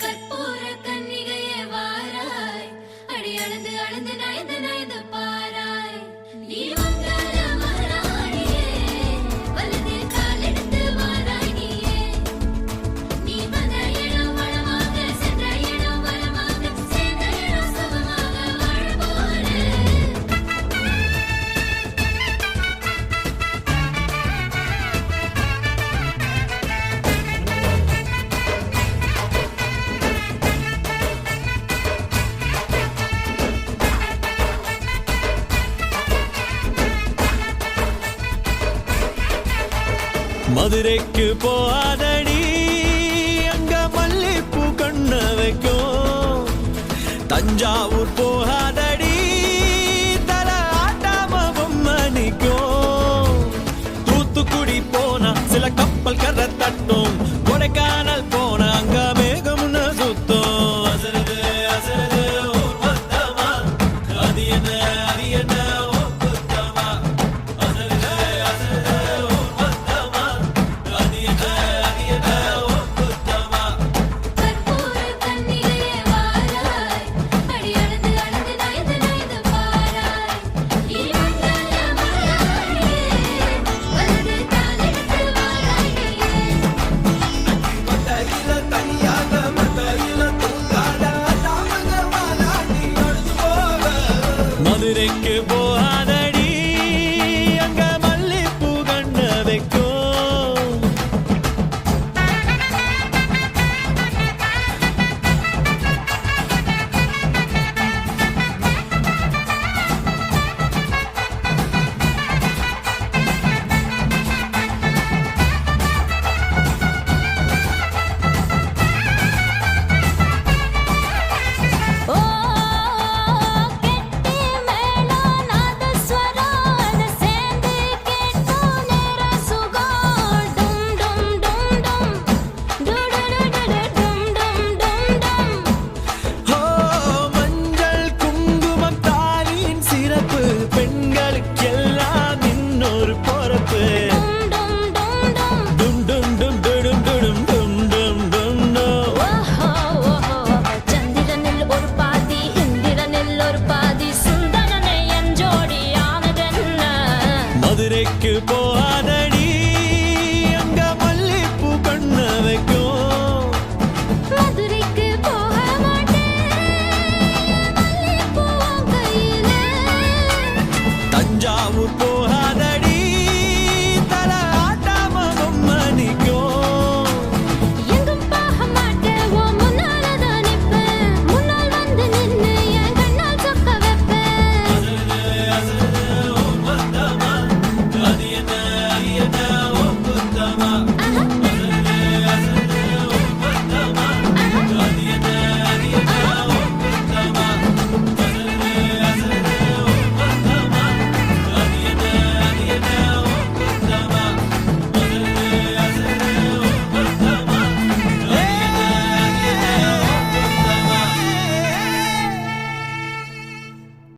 கற்பூர கன்னிகையே வாராய், அடி அளந்து அளந்து நயந்து நயந்து பாராய். நீ மங்கள மகாராணியே, வலது காலெடுத்து வாராய் நீயே. நீ வந்த இடம் வளமாக, சென்ற இடம் வளமாக, சேர்ந்த இடம் சுகமாக வாழ போறேன். மதுரைக்கு போகாதடி, அங்க மல்லிப்பூ கண்ண வைக்கும். தஞ்சாவூர் போகாதடி, தல ஆட்டாம பொம்மை நிக்கும். தூத்துக்குடி போனா சில கப்பல் கரை தட்டும்.